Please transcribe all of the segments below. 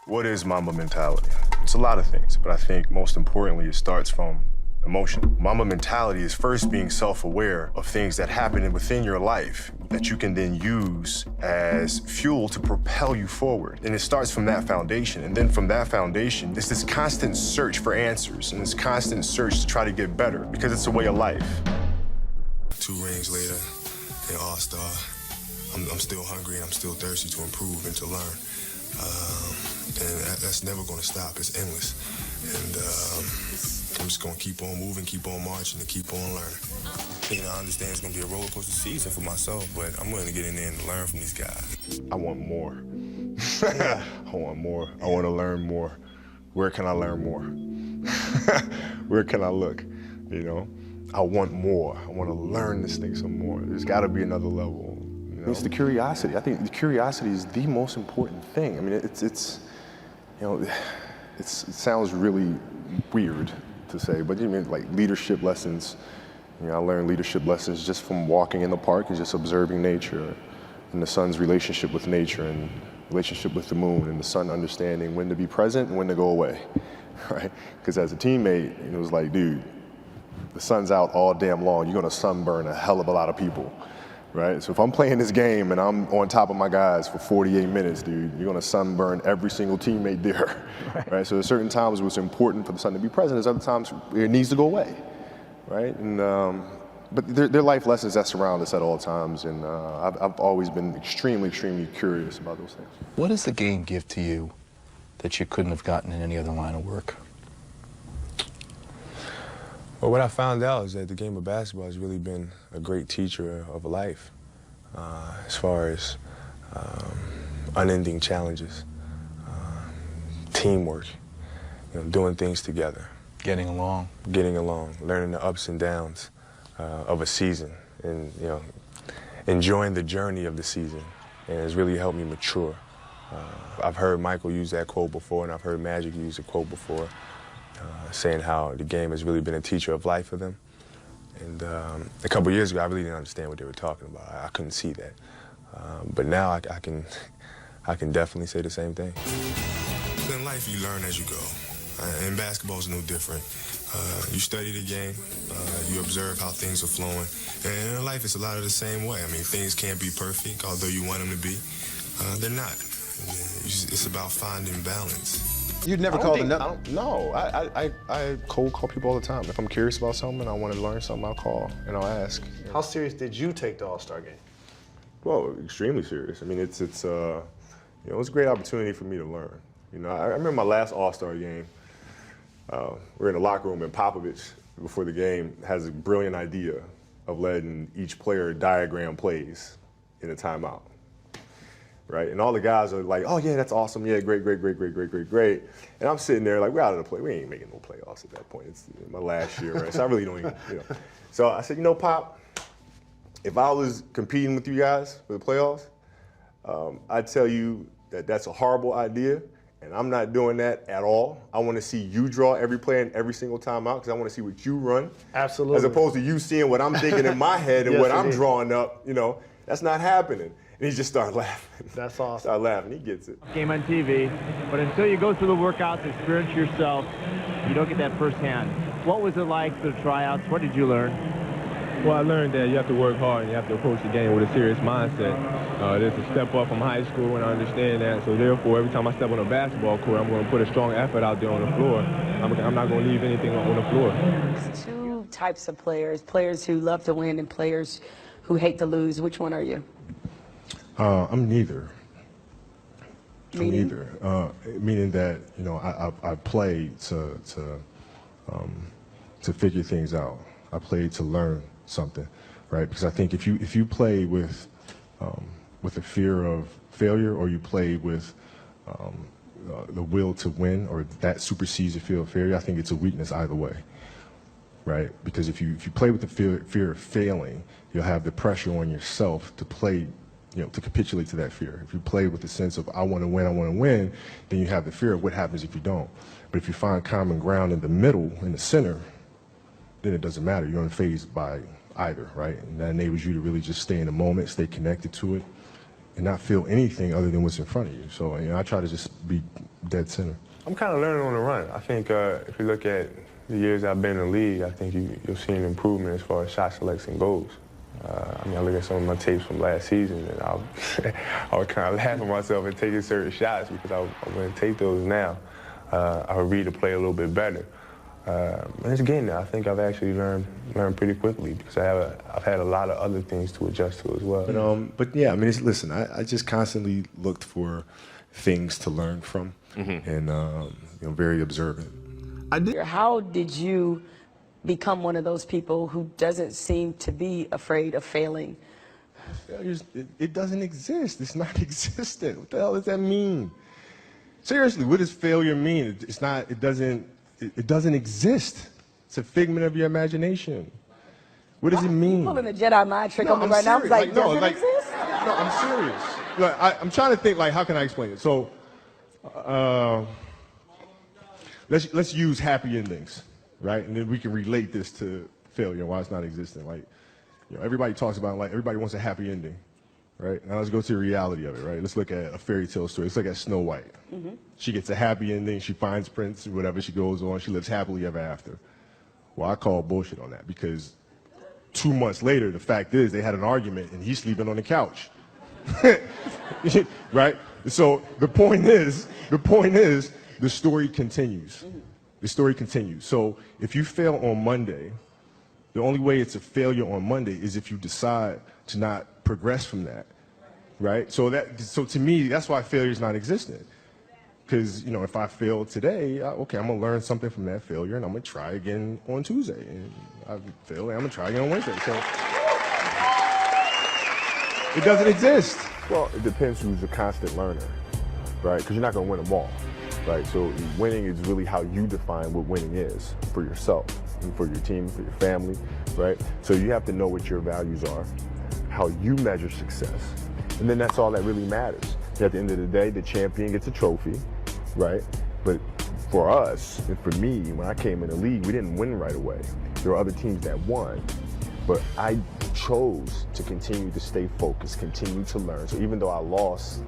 What is Mamba mentality? It's a lot of things, but I think most importantly, it starts from emotion. Mamba mentality is first being self-aware of things that happen within your life that you can then use as fuel to propel you forward. And it starts from that foundation. And then from that foundation, it's this constant search for answers and this constant search to try to get better because it's a way of life. 2 rings later, in All-Star, I'm still hungry and I'm still thirsty to improve and to learn. And that's never going to stop. It's endless. And I'm just going to keep on moving, keep on marching, and keep on learning. You know, I understand it's going to be a roller coaster season for myself, but I'm willing to get in there and learn from these guys. I want more. I want more. I want to learn more. Where can I learn more? Where can I look? You know, I want more. I want to learn this thing some more. There's got to be another level. You know? It's the curiosity. I think the curiosity is the most important thing. I mean, it's you know, it sounds really weird to say, but you mean like leadership lessons. You know, I learned leadership lessons just from walking in the park and just observing nature and the sun's relationship with nature and relationship with the moon and the sun understanding when to be present and when to go away, right? Because as a teammate, it was like, dude, the sun's out all damn long. You're gonna sunburn a hell of a lot of people, right? So if I'm playing this game and I'm on top of my guys for 48 minutes, dude, you're gonna sunburn every single teammate there, right? So there's certain times where it's important for the sun to be present. There's other times it needs to go away, right? And but they're life lessons that surround us at all times, and I've always been extremely, extremely curious about those things. What does the game give to you that you couldn't have gotten in any other line of work? Well, what I found out is that the game of basketball has really been a great teacher of life as far as unending challenges, teamwork, you know, doing things together. Getting along, learning the ups and downs of a season, and you know, enjoying the journey of the season, and it's really helped me mature. I've heard Michael use that quote before, and I've heard Magic use a quote before, saying how the game has really been a teacher of life for them. And a couple years ago, I really didn't understand what they were talking about. I couldn't see that, but now I can definitely say the same thing. In life, you learn as you go. And basketball is no different. You study the game, you observe how things are flowing, and in life it's a lot of the same way. I mean, things can't be perfect, although you want them to be. They're not. It's about finding balance. You'd never call them No, I cold call people all the time. If I'm curious about something, I want to learn something, I'll call and I'll ask. How serious did you take the All-Star game? Well, extremely serious. I mean, it's you know, it's a great opportunity for me to learn. You know, I remember my last All-Star game. We're in the locker room, and Popovich, before the game, has a brilliant idea of letting each player diagram plays in a timeout, right? And all the guys are like, oh yeah, that's awesome, yeah, great. And I'm sitting there like, we're out of the play. We ain't making no playoffs at that point. It's my last year, right? So I really don't even, you know. So I said, you know, Pop, if I was competing with you guys for the playoffs, I'd tell you that that's a horrible idea. And I'm not doing that at all. I want to see you draw every play and every single time out because I want to see what you run. Absolutely. As opposed to you seeing what I'm thinking in my head and Yes, what I'm drawing up, you know, that's not happening. And he just started laughing. That's awesome. Started laughing, he gets it. Game on TV, but until you go through the workouts, experience yourself, you don't get that firsthand. What was it like for the tryouts? What did you learn? Well, I learned that you have to work hard and you have to approach the game with a serious mindset. There's a step up from high school, and I understand that. So therefore, every time I step on a basketball court, I'm going to put a strong effort out there on the floor. I'm not going to leave anything on the floor. There's 2 types of players who love to win and players who hate to lose. Which one are you? I'm neither. Meaning? Meaning that, you know, I play to figure things out. I play to learn something, right? Because I think if you play with a fear of failure, or you play with the will to win, or that supersedes the fear of failure, I think it's a weakness either way, right? Because if you play with the fear of failing, you'll have the pressure on yourself to play, you know, to capitulate to that fear. If you play with the sense of I want to win, then you have the fear of what happens if you don't. But if you find common ground in the middle, in the center, then it doesn't matter. You're unfazed by either, right? And that enables you to really just stay in the moment, stay connected to it, and not feel anything other than what's in front of you. So, I try to just be dead center. I'm kind of learning on the run. I think if you look at the years I've been in the league, I think you'll see an improvement as far as shot selection goes. I look at some of my tapes from last season, and I would kind of laugh at myself and taking certain shots because I wouldn't take those now. I would read the play a little bit better. And it's getting there. I think I've actually learned pretty quickly because I've had a lot of other things to adjust to as well. But yeah, I mean, listen, I just constantly looked for things to learn from, and very observant. How did you become one of those people who doesn't seem to be afraid of failing? It doesn't exist. It's not existent. What the hell does that mean? Seriously, what does failure mean? It doesn't exist. It's a figment of your imagination. What does it mean? You're pulling a Jedi mind trick on me right now. I was like, does it exist? No, I'm serious. Look, I'm trying to think, how can I explain it? So, let's use happy endings, right? And then we can relate this to failure and why it's not existent. Everybody talks about, everybody wants a happy ending, right? Now let's go to the reality of it, right? Let's look at a fairy tale story. Let's look at Snow White. She gets a happy ending. She finds Prince, whatever, she goes on. She lives happily ever after. Well, I call bullshit on that because 2 months later, the fact is they had an argument and he's sleeping on the couch. Right? So the point is, the story continues. The story continues. So if you fail on Monday, the only way it's a failure on Monday is if you decide to not progress from that, right? So to me, that's why failure is not existent. Because, if I fail today, okay, I'm going to learn something from that failure, and I'm going to try again on Tuesday. And I fail, and I'm going to try again on Wednesday. So it doesn't exist. Well, it depends who's a constant learner, right? Because you're not going to win them all, right? So winning is really how you define what winning is for yourself, and for your team, for your family, right? So you have to know what your values are, how you measure success, and then that's all that really matters. At the end of the day, the champion gets a trophy, right? But for us, and for me, when I came in the league, we didn't win right away. There were other teams that won, but I chose to continue to stay focused, continue to learn. So even though I lost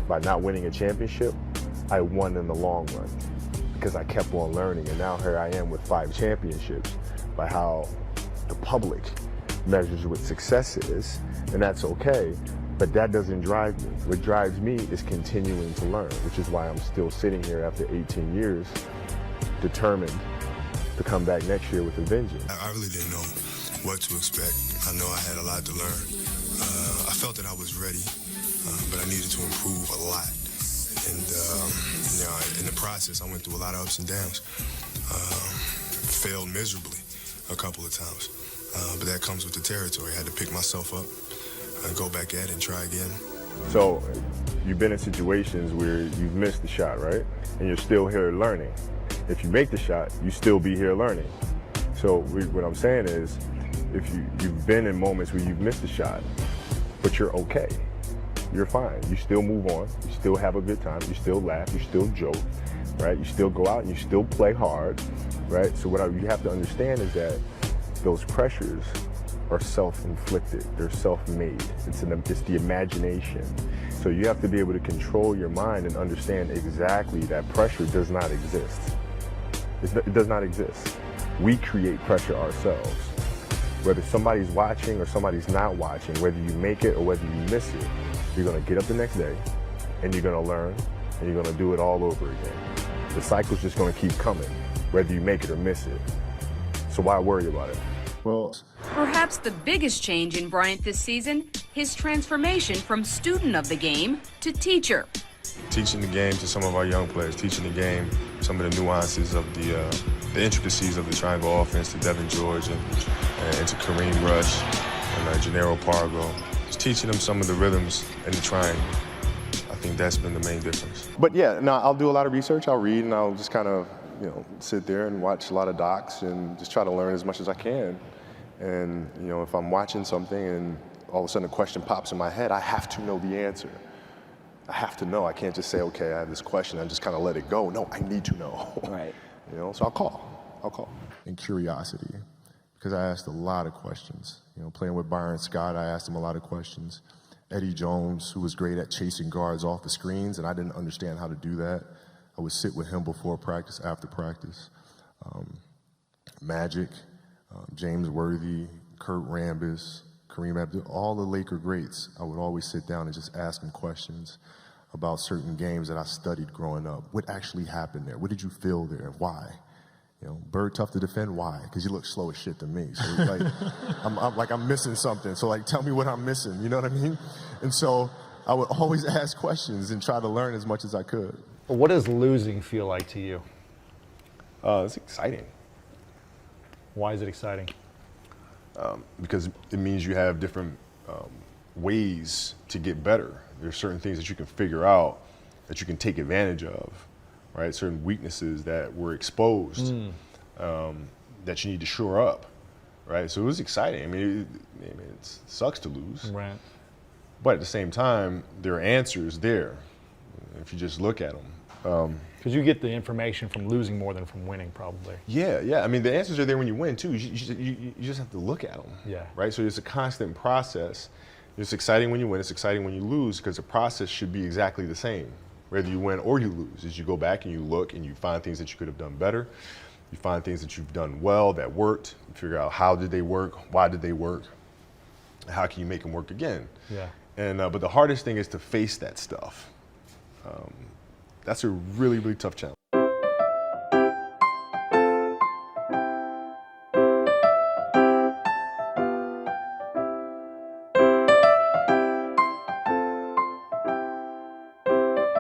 by not winning a championship, I won in the long run because I kept on learning. And now here I am with 5 championships by how the public measures what success is, and that's okay. But that doesn't drive me. What drives me is continuing to learn, which is why I'm still sitting here after 18 years, determined to come back next year with a vengeance. I really didn't know what to expect. I know I had a lot to learn. I felt that I was ready, but I needed to improve a lot. And in the process, I went through a lot of ups and downs. Failed miserably a couple of times, but that comes with the territory. I had to pick myself up. Go back at it and try again. So you've been in situations where you've missed the shot, right? And you're still here learning. If you make the shot, you still be here learning. So what I'm saying is, if you've been in moments where you've missed the shot, but you're okay, you're fine. You still move on. You still have a good time. You still laugh. You still joke, right? You still go out and you still play hard, right? So what you have to understand is that those pressures are self-inflicted, they're self-made. It's the imagination. So you have to be able to control your mind and understand exactly that pressure does not exist. It does not exist. We create pressure ourselves. Whether somebody's watching or somebody's not watching, whether you make it or whether you miss it, you're gonna get up the next day and you're gonna learn and you're gonna do it all over again. The cycle's just gonna keep coming, whether you make it or miss it. So why worry about it? Well, perhaps the biggest change in Bryant this season, his transformation from student of the game to teacher. Teaching the game to some of our young players, teaching the game some of the nuances of the intricacies of the triangle offense to Devin George and to Kareem Rush and Gennaro Pargo. Just teaching them some of the rhythms in the triangle. I think that's been the main difference. But yeah, no, I'll do a lot of research. I'll read and I'll just kind of, sit there and watch a lot of docs and just try to learn as much as I can. And, if I'm watching something and all of a sudden a question pops in my head, I have to know the answer. I have to know. I can't just say, okay, I have this question and just kind of let it go. No, I need to know. Right. So I'll call. And curiosity, because I asked a lot of questions. Playing with Byron Scott, I asked him a lot of questions. Eddie Jones, who was great at chasing guards off the screens, and I didn't understand how to do that. I would sit with him before practice, after practice. Magic, James Worthy, Kurt Rambis, Kareem Abdul, all the Laker greats. I would always sit down and just ask them questions about certain games that I studied growing up. What actually happened there? What did you feel there? Why? You know, Bird tough to defend. Why? Because you look slow as shit to me. So like, I'm missing something. So like, tell me what I'm missing. You know what I mean? And so I would always ask questions and try to learn as much as I could. What does losing feel like to you? It's exciting. Why is it exciting? Because it means you have different ways to get better. There's certain things that you can figure out that you can take advantage of, right? Certain weaknesses that were exposed that you need to shore up, right? So it was exciting. I mean, it sucks to lose. Right. But at the same time, there are answers there if you just look at them. Because you get the information from losing more than from winning, probably. Yeah. I mean, the answers are there when you win, too. You just have to look at them. Yeah. Right? So it's a constant process. It's exciting when you win. It's exciting when you lose, because the process should be exactly the same, whether you win or you lose. As you go back and you look and you find things that you could have done better. You find things that you've done well that worked. You figure out how did they work, why did they work, how can you make them work again. Yeah. And but the hardest thing is to face that stuff. That's a really, really tough challenge.